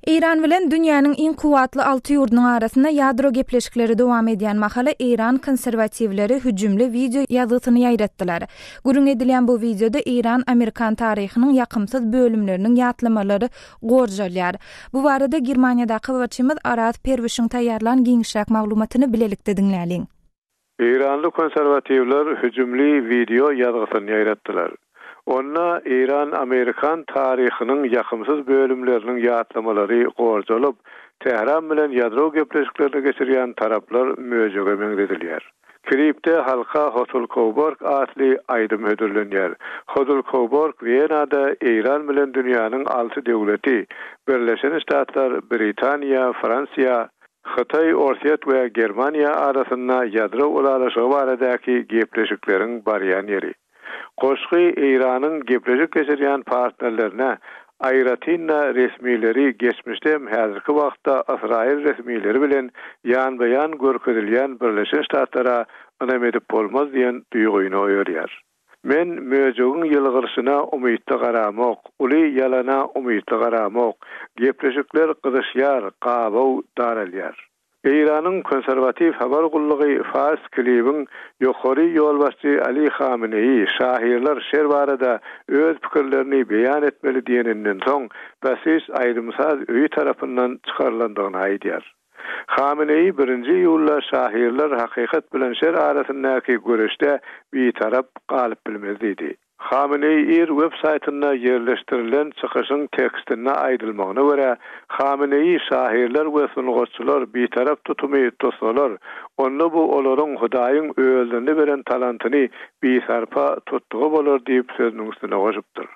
İran bilen dünýäniň iň kuwatly 6 ýurdunyň arasynda ýadro gepleşikleri dowam edýän mahala İran konserwatiwleri hüjümli video ýazysyny ýaýratdylar. Gurun edilen bu videoda İran Amerikan taryhynyň ýakymsyz bölümleriniň ýatlamalary gorjalýar. Bu barada Germaniýadaky wagtymyz Arat Perwişiň taýýarlan giňişräk maglumatyny bilelikde diňläliň. İranly konserwatiwler hüjümli video ýazysyny ýaýratdylar. Onna İran Amerikan taryhynyň ýakymsyz bölümleriniň ýatlamalary gorjalyp, Tehran bilen ýadro gepleşiklerini geçirýän taraplar möjege meňzedilýär. Kripte halka Hotel Coburg adly aýdym hödürlenýär. Hotel Coburg Wienada İran bilen dünýäniň 6 döwleti, Birleşen Ştatlar, Britaniýa, Fransiýa, Xitay, Orsiýet we Germaniýa arasynda ýadro ulalaşygy baradaky gepleşikleriň barýan ýeri. Goşgy İranyň gepleşik geçirýän partnerlerine Ayratinna resmileri geçmişde hem häzirki wagtda İsrail resmileri bilen ýan-baýan görkezilýän Birleşen Ştatlara ynam edip bolmaz diýen duýguny oýarýar. Men möjegin ýylgyryşyna umytly garamak, uly ýalana umytly garamak, gepleşikler gyzyşýar, gabaw daralýar. İran'ın konservatif habar gullugy Fars klibin ýokary ýolbaşçy Ali Khamenei şahirler şer barada öz pikirlerini beýan etmeli diýeninden soň basis aýdymsaz öýü tarapyndan çykarlandygyny aýdýar. Khamenei 1-nji ýylda şahirler hakykat bilen şer arasyndaky görüşde bir tarap galyp bilmezdi. Khamenei websaytyna ýerleşdirilen çykyşyň tekstine aýdylmagyna görä, Khamenei şahirler we sungatçylar bir tarap tutumy tutsalar, onda bu olaryň Hudaýyň öýüldüni beren talantyny bir sarpa tutdugy bolar diýip sözüniň üstüne goşupdyr.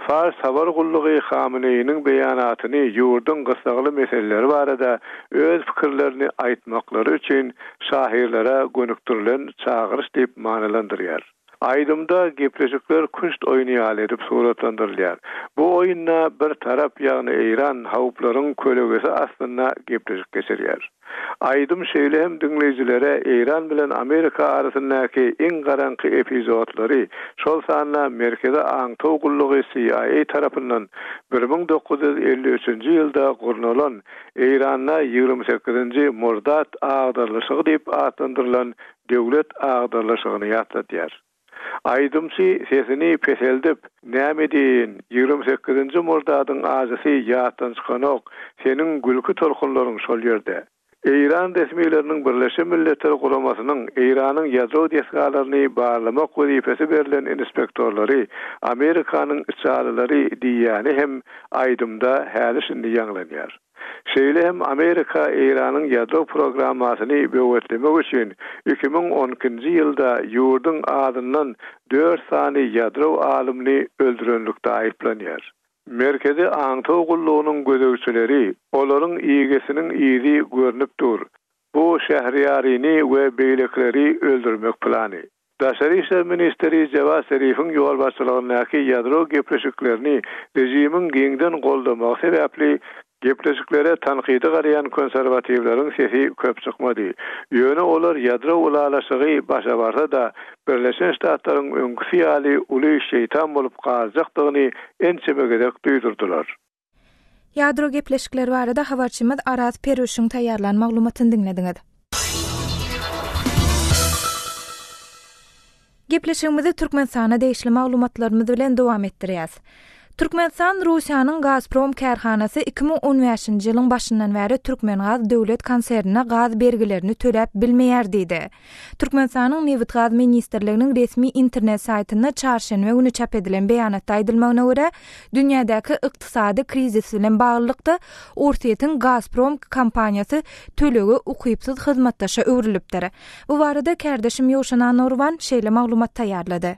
Fars habar gullugy Khamenei'niň beýanatyny ýurdun gysagly meseleleri barada öz pikirlerini aýtmaklary üçin şahirlere gönüktirilen çağırış diýip manalandyrýar. Aýdymda gepleşikler künst oýnaýar edip suratlandyrylýar. Bu oýunda bir tarap ýagny İran hawplaryň kölegesi aslynda gepleşik geçirýär. Aýdym şeýle hem dinleýjilere İran bilen Amerika arasyndaky iň garanky epizodlary, şol sanla merkeze aňtaw gullugy CIA tarapyndan 1953-nji ýylda gurnulan İranna 28-nji Murdat agdarlyşygy diýip adlandyrylan döwlet agdarlyşygyny ýatladýar. Aýdymçy sesini peseldip, näme diýin, 28-nji Murdadyň ajysy ýatdan çykanok, seniň gülki tolkunlaryň şol ýerde. İran resmileriniň Birleşen Milletler Guramasynyň İranyň ýadro desgalaryny barlamak wezifesi berilen inspektorlary, Amerikanyň içarylary diýýäni hem aýdymda häli şindi ýanglanýar. Şeýle hem Amerika İranyň ýadro programasyny böwetlemek üçin 2012-nji ýylda ýurdun adyndan 4 sany ýadro alymny öldürenlikde aýplanýar. Merkezi aňtaw gullugynyň gözegçileri olaryň iýgesiniň izi görnüp dur. Bu şähriýaryny we beýlekleri öldürmek plany. Daşary işler ministeri Javad Zarifiň ýolbaşçylygyndaky ýadro gepleşiklerini rejimiň giňden goldamak sebäpli gepleşiklere tanqidi garayan konservativlerin sesi köp çykmady. Ýöne olar ýadro ulalaşygy başa barsa da Birleşen Ştatlaryň öňkü ýaly uly şeýtan bolup galjakdygyny ençebegedek duýdurdular. Ýadro gepleşikleri barada habarçymyz Arat Perwişiň taýýarlan maglumatyny dinlediňiz. Gepleşigimizi Türkmenistana değişli maglumatlarymyz bilen dowam etdirýäs. Türkmenistan Russiýanyň Gazprom kärhanasy 2015-nji ýylyň başyndan bäri Türkmengaz döwlet konsernine gaz bergilerini töläp bilmeýär diýdi. Türkmenistanyň Neft gaz ministrliginiň resmi internet saýtynda çarşembe güni çap edilen beýanatda aýdylmagyna görä, dünýädäki ykdysady krizis bilen baglykda Orsiýetiň Gazprom kompaniýasy tölegi ukypsyz hyzmatdaşa öwrilipdir. Bu barada kärdeşim Ýowşan Anurwan şeýle maglumat taýýarlady.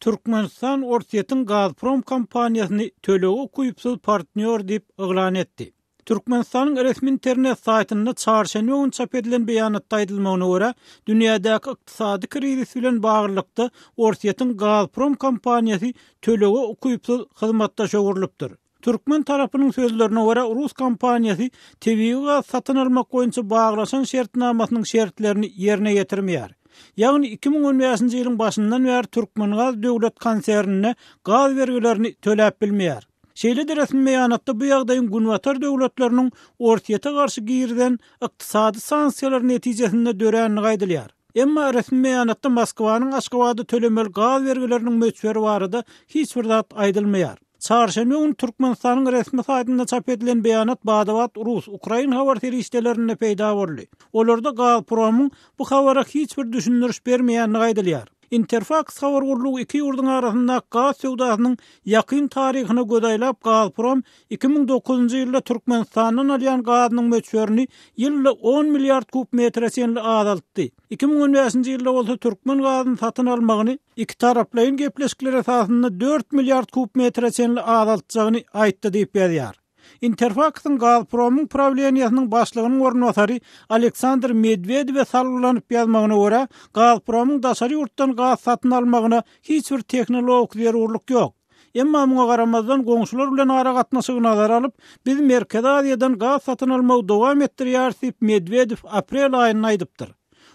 Türkmenistan Orsiýetiň Gazprom kompaniýasyny tölegi kuýupsyz partner diýip yglan etdi. Türkmenistanyň resmi internet saýtynda çarşembe günü çap edilen beýanatda aýdylmagyna görä, dünýädäki ykdysady krizis bilen baglykda Orsiýetiň Gazprom kompaniýasy tölegi kuýupsyz hyzmatdaşa öwrilipdir. Türkmen tarapynyň sözlerine görä, Rus kompaniýasy tebii gaz satyn almak boýunça baglaşan şertnamasynyň şertlerini ýerine ýetirmeýär. Ýagny 2015-nji ýylyň başyndan bäri Türkmengaz döwlet konsernine gaz bergilerini töläp bilmeýär. Şeýle de resmi beýanatda bu ýagdaýyň günwatar döwletleriniň ortaýata garşy girden ykdysady sanksiýalar netijesinde döränini gaýdylýar. Emma resmi beýanatda Moskwanyň Aşgabatda tölemel gaz bergileriniň möçberi barada hiç bir zat aýdylmaýar. Çarşamba gün Türkmenistanyň resmi saýtynda çap edilen beýanat Badabat, Rus, Ukrain habar terişdelerinde peýda boldy. Olarda Gazpromyň bu habara hiç bir düşündiriş bermeýänini gaýdylýar. Interfax habar gurulugy iki ýurduň arasynda gaz sowdasynyň ýakyn taryhyny gödaýlap Gazprom 2009-njy ýylda Türkmenistandan alýan gazynyň möçberini ýylda 10 milliard kub metre senli azaltdy. 2015-nji ýylda bolsa Türkmen gazyny satyn almagyny iki taraplaryň gepleşikleri esasynda 4 milliard kub metre senli azaltjagyny aýtdy diýip ýazýar. Interfax'ın Gazprom'un pravleniýasynyň başlygynyň ornwatary Aleksandr Medvedew salgylanyp ýazmagyna görä, Gazprom'un daşary ýurtdan gaz satyn almagyna hiç bir tehnologik zerurlyk ýok. Emma muňa garamazdan goňşular bilen ara gatnaşygy nazara alyp, biz Merkez Aziýadan gaz satyn almagy dowam etdirýär diýip Medvedew aprel aýyna aýdypdyr.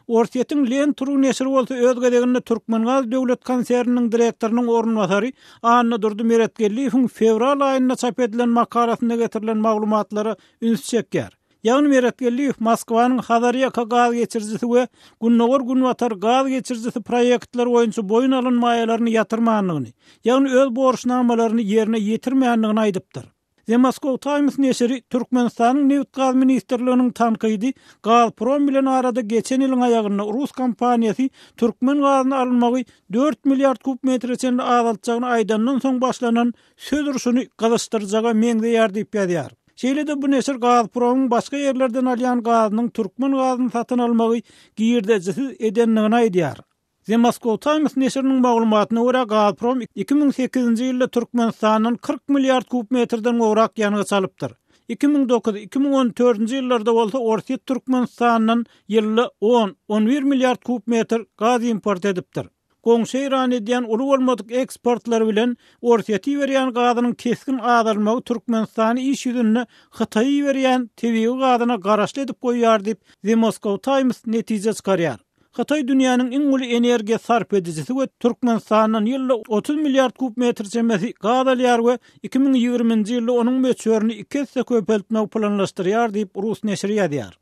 Ortaýatyň Len Turu neşri bolsa öz gedeginde Türkmengaz döwlet konserniniň direktorynyň ornwatary Anna Durdumeretgelliýewiň fevral aýynda çap edilen makalasynda getirilen maglumatlara üns çekýär. Ýagny Meretgelliýew Moskwanyň Hazaryaka gaz geçirjisi we Gunnowar Gunwatar gaz geçirjisi proýektler boýunça boyun alynmaýalaryny ýatyrmanlygyny, ýagny öz borçnamalaryny ýerine ýetirmeýänligini aýdypdyr. The Moscow Times neşri Türkmenistanyň Neft gaz ministrliginiň tanqydy Gazprom bilen arada geçen ýylyň aýagyna Rus kompaniýasy Türkmen gazyny almagy 4 milliard kub metre senli azaltjagyny aýdandan soň başlanan söz uruşuny gazyşdyrjaga meňdeýär diýip ýazýar. Şeýle de bu neşir Gazpromyň başga ýerlerden alýan gazynyň Türkmen gazyny satyn almagy giýirdejisiz edenligini aýdýar. The Moscow Times neşriniň maglumatyna görä Gazprom 2008-nji ýylda Türkmenistanyň 40 milliard kub metreden gowrak ýanyga salypdyr. 2009-2014-nji ýyllarda bolsa ortaýa Türkmenistanyň ýylda 10-11 milliard kub metr gaz import edipdir. Goňşy Iran edýän uly bolmadyk eksportlar bilen ortaýa berýän gazynyň keskin azalmagy Türkmenistany iş ýüzünde Hytaýy berýän tebii gazyna garaşly edip goýýar diýip The Moscow Times netije çykarýar. Hytaý dünýäniň iň uly energiýa sarp edijisi we Türkmenistanyň ýylda 30 milliard kub metr jemesi gaz alýar we 2020-nji ýylda onuň möçberini 2 hesse köpeltmek planlaşdyrýar diýip Rus neşri ýazýar.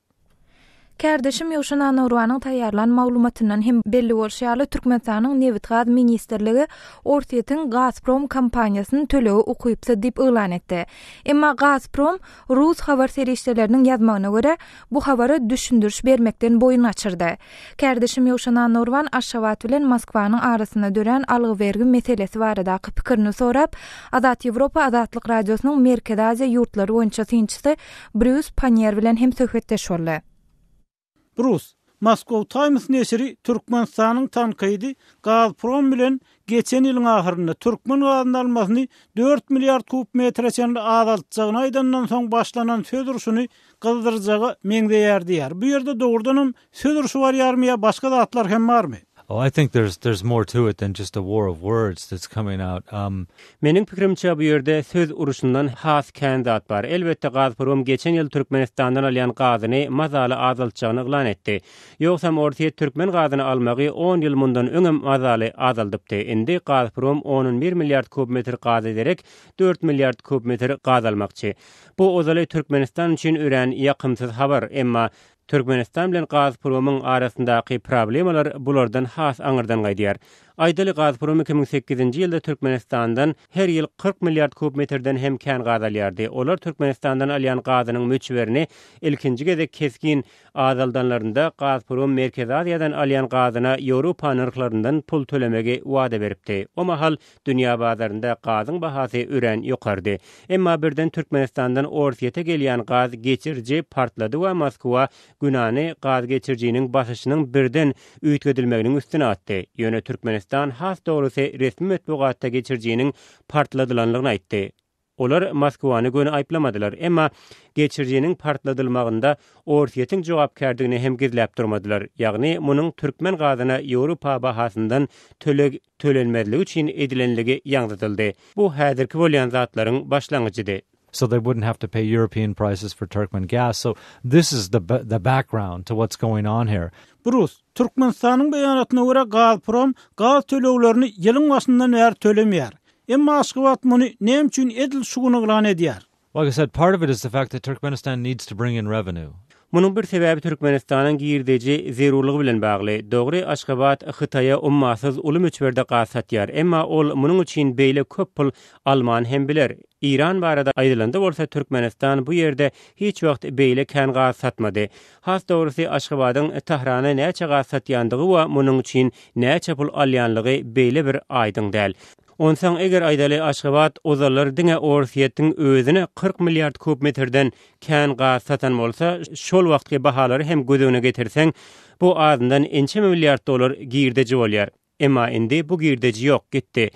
Kärdeşim Ýowşan Anawranyň taýýarlan maglumatyndan hem belli bolýaly Türkmenistanyň Neft gaz ministrligi ortaýatyň Gazprom kompaniýasynyň tölegi ukuypsa diýip elan etdi. Emma Gazprom Rus habar serişdeleriniň ýazmagyna görä bu habara düşündiriş bermekden boyun açyrdy. Kärdeşim Ýowşan Anawran Aşgabat bilen Moskwanyň arasynda dören algy bergi meselesi barada pikirini sorap, Azat Ýewropa Azatlyk radiosynyň Merkez Aziýa ýurtlary boýunça synçysy Bruce Panier bilen hem söhbetdeşýärler. Bruce, Moscow Times neşri Türkmenistanyň tanqydy Gazprom bilen geçen ýylyň ahyrynda Türkmen gazyny almasyny 4 milliard kub metre senli azaltjagyny aýdandan soň başlanan söz uruşuny gyzdyrjaga meňdeýär diýär. Bu ýerde dogrudan söz uruşy barýarmy, başga zatlar hem barmy? Oh, I think there's more to it than just a war of words that's coming out. Meniň pikirimçe bu ýerde söz uruşundan has kandidat bar. Elbetde Gazprom geçen ýyl Türkmenistandan alýan gazyny mazaly azaltjagyny elan etdi. Ýogsa ortaýa Türkmen gazyny almagy 10 ýyl mundan öňe mazaly azaldypdy. Indi Gazprom 11 milliard kub metr gaz ederek 4 milliard kub metr gaz almakçy. Bu ozaly Türkmenistan üçin ören ýakymsyz habar, emma Türkmenistan bilen Gazpromyň arasyndaky problemalar bulardan has aňyrdan gaýdýar. Aýdaly Gazprom 2008-nji ýylda Türkmenistandan her ýyl 40 milliard kub metrden hem kän gaz alýardy. Olar Türkmenistandan alýan gazynyň möçberini ilkinji gezek keskin azaldanlarynda Gazprom Merkez Aziýadan alýan gazyna Ýewropa narhlaryndan pul tölemegi wada beripdi. O mahal dünýä bazarynda gazyň bahasy ören ýokardy. Emma birden Türkmenistandan ortaýa gelýän gaz geçirji partlady we Moskwa günany gaz geçirjiniň başyşynyň birden üýtgedilmeginiň üstüne atdy. Ýöne Türkmenistan has dogrusu resmi metbuatda geçirjiniň partladylanlygyny aýtdy. Olar Moskwany göni aýplamadylar, emma geçirjiniň partladylmagynda ortaýatyň jogapkärdigini hem gizläp durmadylar. Ýagny munyň Türkmen gazyna Ýewropa bahasyndan tölenmezligi üçin edilenligi ýaňdyldy. Bu häzirki bolýan zatlaryň başlangyjydy. So they wouldn't have to pay European prices for Turkmen gas. So this is the background to what's going on here. Bruce, Türkmenistanyň beýanatyna görä Gazprom gaz töleglerini ýylyň başyndan bäri tölemýär. Emma Aşgabat muny näme üçin edil şuguny glan edýär? Like I said, part of it is the fact that Turkmenistan needs to bring in revenue. Munun bir sebäbi Türkmenistanyň girdeji zerurlygy bilen bagly. Dogry Aşgabat Hytaýa ummasyz uly müçberde gasatýar. Emma ol munyň üçin beýle köp pul alman hem biler. İran barada aýdylanda bolsa Türkmenistan bu ýerde hiç wagt beýle kän gasatmady. Has dogrusy Aşgabatyň Tahrana näçe gasatýandygy we munyň üçin näçe pul alýanlygy beýle bir aýdyň däl. Onsan eger aýdaly Aşgabat ozallar diňe Orsiýetiň özüne 40 milliard kubmetrden kän gaz satan bolsa, şol wagtky bahalary hem gözüne getirseň, bu azyndan ençe milliard dolar girdeji bolýar. Emma indi bu girdeji ýok, gitdi.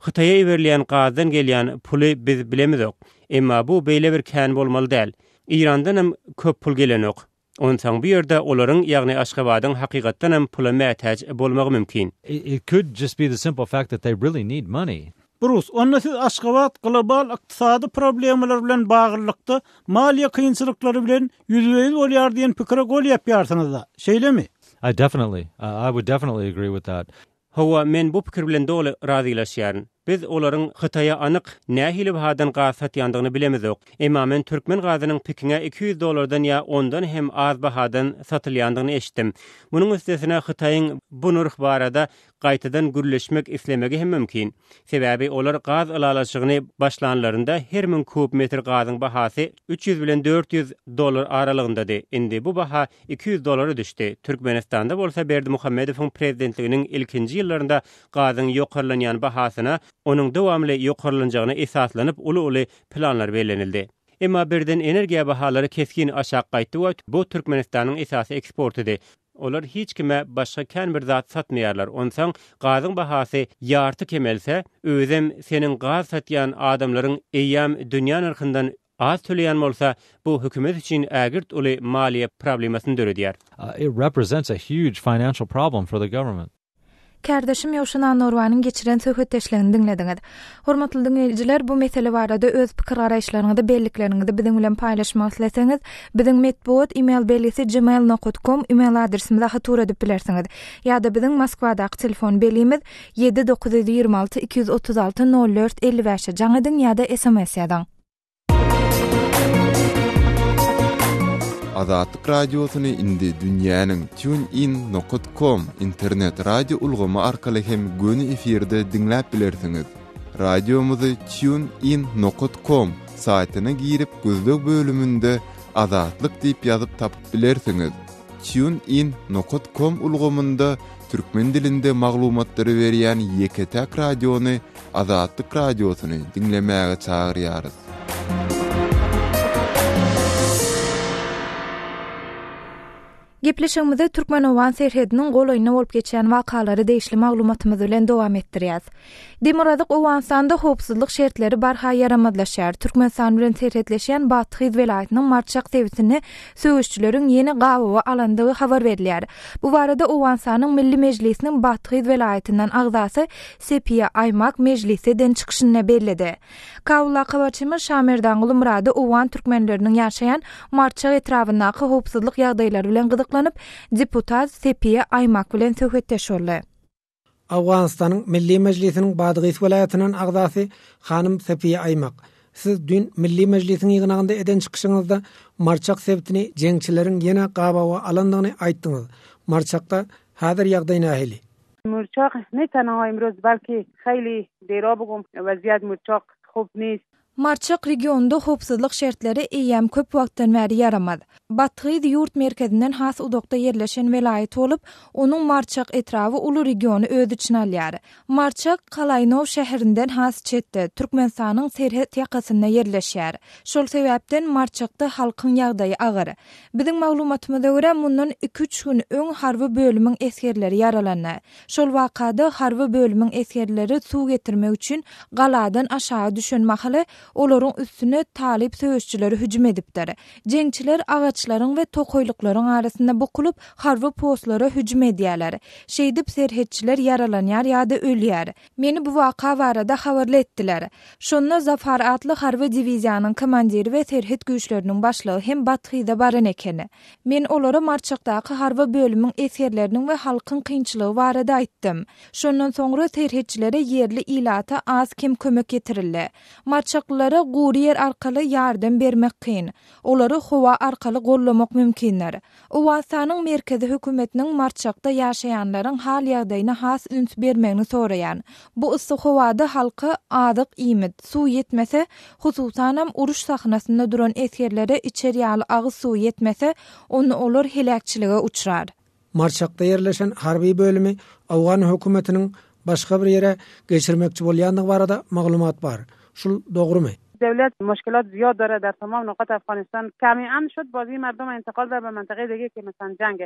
Hytaýa berilýän gazdan gelýän puly biz bilemizok. Emma bu beýle bir kän bolmaly däl. İrandan hem köp pul gelenok. Onsan bu ýerde olaryň, ýagny Aşgabatyň hakykatdan hem pula mätäç bolmagy mümkin. It could just be the simple fact that they really need money. Bruce, onna siz Aşgabat global ykdysady problemler bilen baglanykda maliýe kynçylyklary bilen ýüzüňiz bolýar diýen pikire gol ýapýarsyňyz da. Şeýlemi? I would definitely agree with that. Hawa men bu pikir bilen dogry razylaşýaryn. Biz olaryň Hytaýa anyk nähili bahadan gaz satýandygyny bilemizok. Emma men türkmen gazynyň pikine $200 ýa ondan hem az bahadan satylýandygyny eşitdim. Munyň üstesine Hytaýyň bu nurh barada gaýtadan gürleşmek islemegi hem mümkin. Sebäbi olar gaz alalaşygyny başlanlarynda her 1000 kubmetr gazyň bahasy $300 bilen $400 aralygyndady. Indi bu baha $200 düşdi. Türkmenistanda bolsa Berdi Muhammedowyň prezidentliginiň ilkinji ýyllarynda gazyň ýokarlanýan bahasyna onun dowamly ýokarlanjagyna esaslanyp uly planlar bellenildi. Emma birden energiýa bahalary keskin aşağı gaýtdy we bu Türkmenistanyň esasy eksportydy. Olar hiç kime başga kän bir zat satmaýarlar. Onsaň gazyň bahasy ýarty kemelse, özem senin gaz satýan adamlaryň eýýam dünýä narkyndan az töleýän bolsa, bu hökümet üçin ägirt uly maliýe problemasyny döredýär. It represents a huge financial problem for the government. Kardeşim Ýowşan Norwanyň geçiren söhbetdeşligini dinlediňiz. Hormatly dinleýijiler, bu mesele barada öz pikir garaýşlaryňyzy, bellikleriniňizi biziň bilen paýlaşmak isleseňiz, biziň medbuat email belisi gmail.com email adresimize hatur edip bilersiňiz. Ýa-da biziň Moskwadaky telefon belimiz 7926 236 04 55 jaňydyň ýa-da SMS ýazyň. Azatlyk radiosyny indi dünýäniň tunein.com internet radio ulgamy arkaly hem göni efirde dinläp bilersiňiz. Radiomuzy tunein.com saýtyna girip gözlek bölümünde Azatlyk diýip ýazyp tapyp bilersiňiz. tunein.com ulgamynda türkmen dilinde maglumatlary berýän ýeketäk radiony Azatlyk radiosyny dinlemäge çagyrýarys. Gepleşigimizde Türkmenowan serhediniň golaýyna bolup geçen wakalary deýişli maglumatymyz bilen dowam etdirýäs. Demiradyk Owensanda howpsuzlyk şertleri barha ýaramadlaşýar. Türkmenistan bilen serhetleşen Batyh welaýatynyň Marçak sewitini söwüşçüleriň ýeni gabawy alandygy habar berilýär. Bu barada Owensanyň Milli Mejlisiniň Batyh welaýatynyň agzasy Sepiýa Aýmak mejlisinden çykyşyny bellädi. Kabula kabarçymyz Şamerdan Gulmurady Owan türkmenleriniň ýaşaýan Marçak etrafyndaky howpsuzlyk ýagdaýlary bilen gyzyklanyp, deputat Sepiýa Aýmak bilen söhbetdeşýärler. Awganistanyň Milli Mejlisiniň Batyh welaýatynyň agzasy hanym Sepiýa Aýmak. Siz dün Milli Mejlisiň ýygnagynda eden çykyşyňyzda Marçak sebitini jeňçileriň ýene gabawy alandygyny aýtdyňyz. Marçakda häzir ýagdaý nähili? Marçak ne tanaway imroz balki hayli derabugum vaziyat Marçak خوب نیست. Marçak regionda howpsuzlyk şertleri eýäm köp wagtdan bäri yaramady. Batyh ýurt merkezinden has udakda yerleşen welaýat bolup, onuň Marçak etrafy uly regiony öz içine alýar. Marçak Kalaýnow şäherinden has çetde, Türkmenistanyň serhet ýakasynda yerleşýär. Şol sebäpden Marçakda halkyň ýagdaýy agyr. Biziň maglumatymyza görä mundan 2-3 gün öň harby bölümiň eskerleri yaralandy. Şol wakada harby bölümiň eskerleri suw getirmek üçin galadan aşağı düşen mahaly Olaryň üstüne talip söýüşçileri hüjüm edipdir. Jeňçiler agaçlaryň we tokoýlyklaryň arasynda bokulup harby postlara hüjüm edýärler. Şeýdip serhetçiler yaralanýar ýa-da ölýär. Meni bu waka barada habarly etdiler. Şonda Zafar adly harby diwiziýanyň komandiri we serhet güýçleriniň başlygy hem Bathyda baran ekeni. Men olara Marçakdaky harby bölümiň esgerleriniň we halkyň kynçylygy barada aýtdym. Şondan soňra serhetçilere yerli ilata az kim kömek getirildi. Marçaklylara guriyer arkaly ýardam bermek kyn. Olary howa arkaly gollamak mümkindir. Owastanyň merkezi hökümetiniň Marçakda ýaşaýanlaryň hal ýagdaýyna has üns bermegini soraýan. Bu yssyk howada halka adyk iýmit, suw ýetmese, hususan hem uruş sahnasynda duran esgerlere içeri ýaly agyz suw ýetmese, onu olar helakçylyga uçrar. Marçakda yerleşen harbi bölümi Awgan hökümetiniň başga bir ýere geçirmekçi bolýandygy barada maglumat bar. Şul dogrymy? دولت مشکلات زیاد داره در تمام نقاط افغانستان. کمیان شد بازی مردم انتقال در به منطقه دیگه که مثلا جنگ.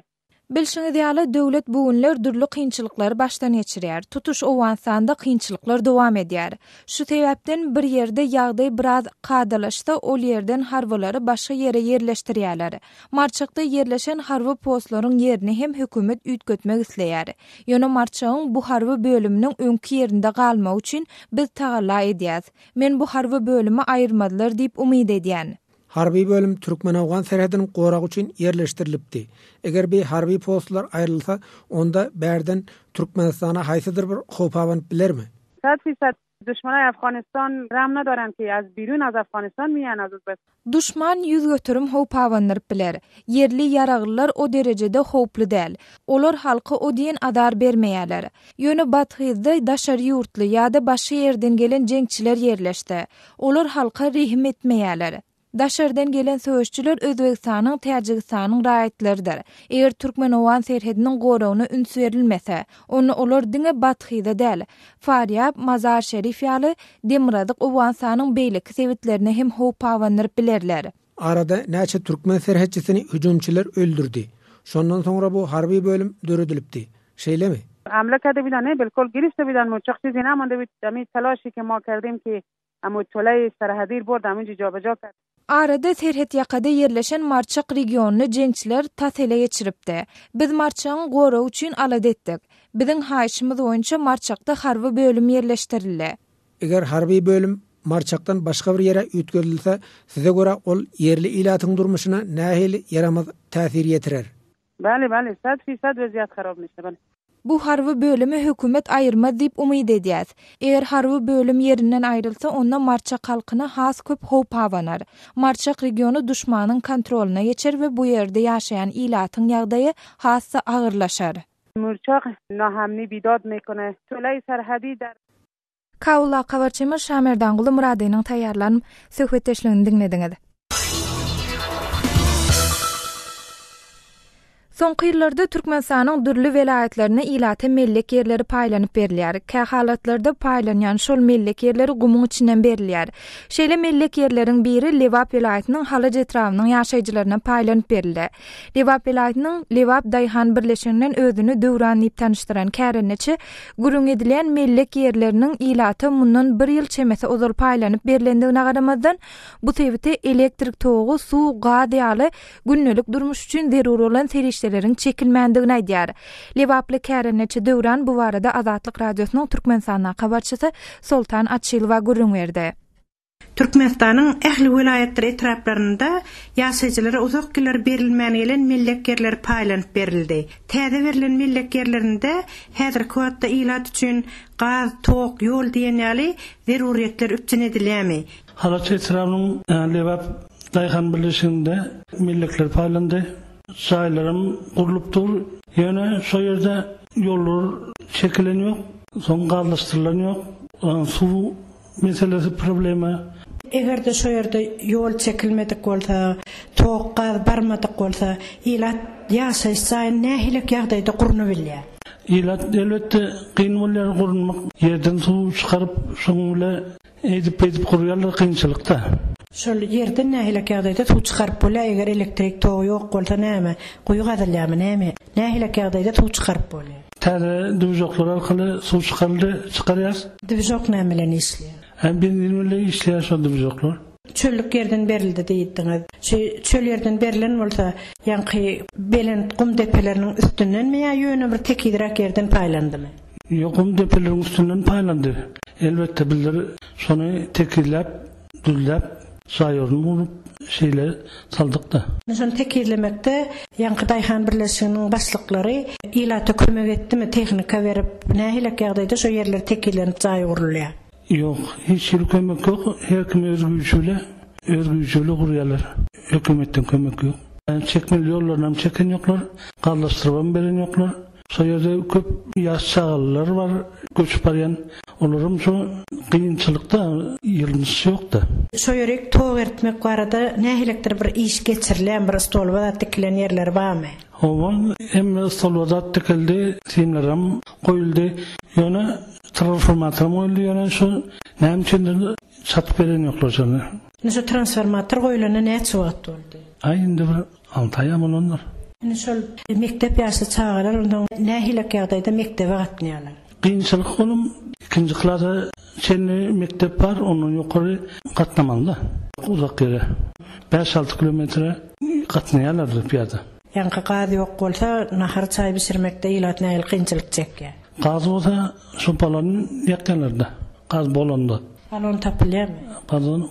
Bilşiňiz ýaly döwlet bugunlar dürli kynçylyklary başdan geçirýär. Tutuş Owganstanda kynçylyklar dowam edýär. Şu sebäpden bir ýerde ýagdaý biraz qadalaşsa, ol ýerden harbylary başga ýere ýerleşdirýärler. Marçakda ýerleşen harby postlaryň ýerini hem hökümet üýtgetmek isleýär. Ýöne Marçagyň bu harby bölüminiň öňki ýerinde galmak üçin biz tagalla edýäs. Men bu harby bölümi aýyrmadylar diýip umyd edýän. Harbi bölüm Türkmen-Awgan serhedini gorak üçin yerleşdirilipdi. Eger bir harbi postlar aýrylsa, onda bärden Türkmenistana haýsydyr bir howp awanyp bilermi? 100% düşmanlar Afganistan ram nadaran ki az birun az Afganistan miyan az bes. Düşman ýüz götürüm howp awanyp biler. Yerli ýaraglylar o derejede howply däl. Olar halky o diýen adar bermeýärler. Ýöne Bathyda daşar ýurtly ýa-da başga ýerden gelen jeňçiler ýerleşdi. Olar halka rihm etmeýärler. Daşardan gelen söýüşçiler Özbegistanyň, Täjikistanyň raýatleridir. Eger Türkmen-Awgan serhediniň goragyna üns berilmese, onu olar diňe Bathyda däl. Faryab, Mazar Şerif ýaly Demiradyk Owganstanyň beýleki sebitlerini hem howp awanyp bilerler. Arada näçe Türkmen serhetçisini hüjümçiler öldürdi. Şondan soňra bu harbi bölüm döredilipdi. Şeýlemi? حمله کرده بودن نه بالکل گرفته بودن مچاق چیزی نمانده بود. همین تلاشی که ما کردیم که امو تولای سرحدی برد همینجا جابجا کرد. Arada serhet ýakada yerleşen Marçak regionuny jeňçiler tasele geçiripdi. Biz Marçagyň goragy üçin alad etdik. Biziň haýyşymyz boýunça Marçakda harby bölüm yerleşdirildi. Eger harby bölüm Marçakdan başga bir ýere üýtgedilse, size göre ol yerli ilatyň durmuşyna nähili yaramaz täsir ýetirer? Bäli, 100% weziyat harap nişde. Bu harby bölümi hökümet aýyrma diýip umyd edýäs. Eger harby bölüm ýerinden aýrylsa, onda Marçak halkyna has köp howp awanar. Marçak regionu düşmanyň kontroluna geçer we bu ýerde ýaşaýan ilatyň ýagdaýy hassa agyrlaşar. Marçak nahamni bidad mekone. Tolay serhadi der. Kawla kawarçymy Şamerdan Guly Muradynyň taýýarlanyp söhbetdeşligini dinlediňiz. Soňky ýyllarda Türkmenistanyň dürli welaýatlaryna ilata mellek ýerleri paýlanyp berilýär. Kä halatlarda paýlanýan şol mellek ýerleri gumuň içinden berilýär. Şeýle mellek ýerleriň biri Lewap welaýatynyň Halaç etrawynyň ýaşaýjylaryna paýlanyp berildi. Lewap welaýatynyň Lewap Daýhan birleşigininden özüni döwran diýip tanıştyran kärençi gurung edilen mellek ýerleriniň ilata mundan 1 ýyl çemese ozal paýlanyp berilendigine garamazdan bu sebäpde elektrik togy, suw, gaz ýaly günnelik durmuş üçin zerur olan serişler çekilmändigini aýdýar. Lewaply kärençi döwran bu barada Azatlyk radiosynyň Türkmenistana habarçysy Soltan Açylowa gurrun berdi. Türkmenistanyň ähli welaýatlary etraplarynda ýaşaýjylara uzak ýyllar berilmän gelen mellek ýerler paýlanyp berildi. Täze berilen mellek ýerlerinde häzirki wagtda ilat üçin gaz, tok, ýol diýen ýaly zeruriýetler üçin edilýärmi? Halaç etrawynyň Lewap Daýhan birleşiginde mellekler paýlandy. Şaýlarym gurulupdyr. Ýöne şo ýerde ýollar çekilenýär, soň gazlaşdyrylýar. Suw meselesi problemi. Egerde şo ýerde ýol çekilmedik bolsa, tok gaz barmadyk bolsa, ilat ýaşaýsa nähili ýagdaýda guruny bilýär. Ilat elbetde kyn bolýar gurunmak. Ýerden suw çykaryp şoň bilen edip gurýarlar kynçylykda. Şol ýerden nähili ýagdaýda suw çykaryp bolýar, eger elektrik togy ýok bolsa näme? Guýu gazalýarmy näme? Nähili ýagdaýda suw çykaryp bolýar. Täze düwjoklar arkaly suw çykaryldy, çykarýar. Düwjok näme bilen işleýär? Hem benimle işleyiş oldu biz yoklar. Çöllük yerden berildi deýdiňiz. Çöl yerden berilen bolsa, ýa-ni belen gum depeleriniň üstünden mi ýa ýöne bir tekidirak yerden paýlandymy? Ýok, gum depeleriniň üstünden paýlandy. Elbette bizler şonu tekirlep, düzlep, saýoruny bulup şeyler saldık da. Şonu tekirlemekde ýa-ni Daýhan birleşiginiň başlyklary ilata kömek etdimi, tehnika berip, nähilek ýagdaýda şo yerler tekirlenip saýurulýar. Yok, hiç kömek yok. Her kim özgürlüğüyle kuruyorlar. Hükümetten kömek yok. Çekmeli yollarından çeken yoklar. Kallaştırman beren yoklar. Sayıda köp yaş çağlılar var. Göçüp arayan. Onların şu kıyınçılıkta yılınız yok da. Soyurek toğ etmek var da nähilekdir bir iş geçirilen bir stolvada dikilen yerler var mı? Ovan hem stolvada dikildi, timlerim koyuldu. Yana transformatör koyuldu. Yana şu nämçinde satıp veren yoklar canı. Şu transformatör koyulana näçe wagt oldu? Ayında bir 6 ay onlar. Şol mektep ýaşy çağalar ondan nähilek ýagdaýda mektebe gatnaýarlar. Kıyınçılık olum, ikinci klasa çenli mektep var, onun yukarı katlamandı. Uzak yere. 5-6 kilometre katlayalardı piyada. Yani gazı yok olsa, nahar çay pişirmekte ilat nähil kıyınçılık çekke. Gaz olsa, şu balonu yakyanlardı. Gaz bolonda. Balon tapılıyor mu?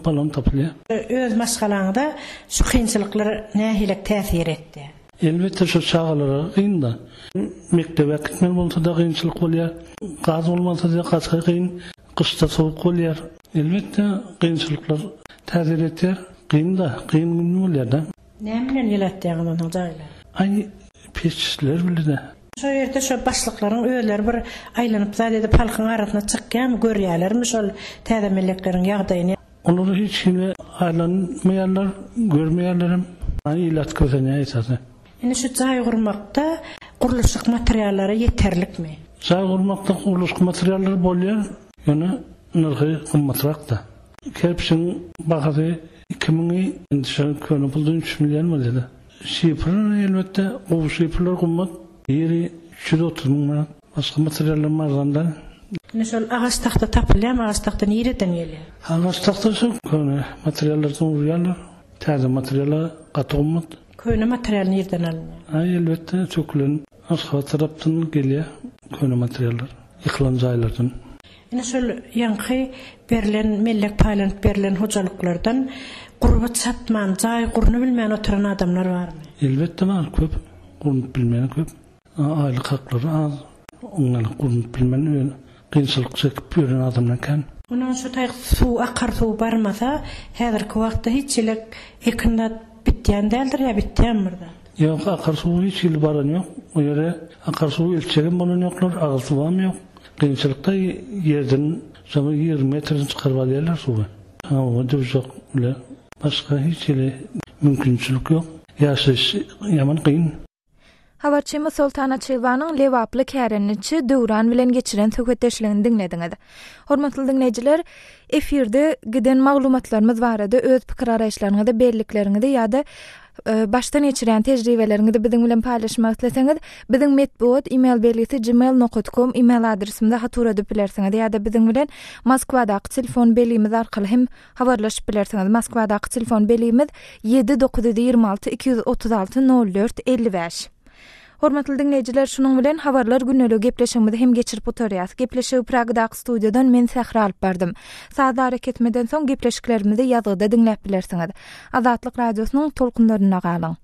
Balon tapılıyor. Öz maskalaňda şu kıyınçılıklar nähilek täsir etdi? Elbette şu çağalara kıyın da. Mektebe gitmen bolsa da kıyınçılık bolýar. Gaz olmasa da gazga kıyın, kışta soğuk bolýar. Elbette kıyınçılıklar täsir etýär. Kıyın da, kıyın günü bolýar da. Näme bilen ýeletdiňiz onu jaýlar? Ay peçler bildi. Şu ýerde şu başlyklaryň öýleri bir aýlanyp zat edip halkyň arasyna çykýan görýärlermi şol täze mellekleriň ýagdaýyny? Onları hiç kimle aylanmayanlar, görmeyenlerim ilat közeneye esası. Yani şu cay kurmakta kuruluşluk materyalları yeterlikmi? Cay kurmakta kuruluşluk materyalları bolýar, yani nırgı kımmatrak da. Kerpiçin bakası 2000'i endişen köyünü bulduğun 3 milyon var dedi. Şifrın elbette o şifrlar kımmat yeri 330 milyon başka materyaller marzandan. Şol ağaç taxta tapılýar, ağaç taxta nereden gelýär? Ağaç taxta şu köne materyallardan urýarlar. Täze materyalar gatymmat. Köne materyal nereden alınýar? Ay elbette çökülen aşağı tarapdan gelýär köne materyaller. Yıkılan jaýlardan. Şol ýanky berilen mellek paýlanyp berilen hojalyklardan gurbat satman, jaý gurny bilmän oturan adamlar barmy? Elbette var, köp. Gurnup bilmän köp. Aýlyk haklary az. Onlara gurnup bilmän kıyınçılık çekip yürüyen adamlarken. Onun şu tayıq su, akar su barmasa, häzirki wagtda hiç ilek ekinde bitýän däldir ya bitýän mirda? Yok, akar su hiç il baran yok. O yere akar su ilçegen bolan yoklar, ağır su var mı yok. Kıyınçılıkta yerden 20 metrenin çıkarıp alýarlar suyu. O dövüşük öyle. Başka hiç ile mümkünçülük yok. Yaşayış yaman kıyın. Habarçymyz Sultana Çylwanyň lewaply kärençi döwran bilen geçiren söhbetdeşligini dinlediňiz. Hormatly dinleyijiler, efirde giden maglumatlarymyz barada öz pikir araýşlaryňyzy, bellikleriňizi ýa-da baştan geçiren tejribeleriňizi biziň bilen paýlaşmak isleseňiz, biziň medbuat email belgisi gmail.com email adresimizde hatura edip bilersiňiz ýa-da biziň bilen Moskwadaky telefon belgimiz arkaly hem habarlaşyp bilersiňiz. Moskwadaky telefon belgimiz 7-926 236 04 55. Hormatly dinleyijiler, şunuň bilen habarlar günnelik gepleşigimizi hem geçirip oturýas. Gepleşigi Pragdaky studiýadan men Sähra alyp berdym. Sada hareket etmeden soň gepleşiklerimizi ýazgyda dinläp bilersiňiz. Azatlyk radiosynyň tolkunlaryna galyň.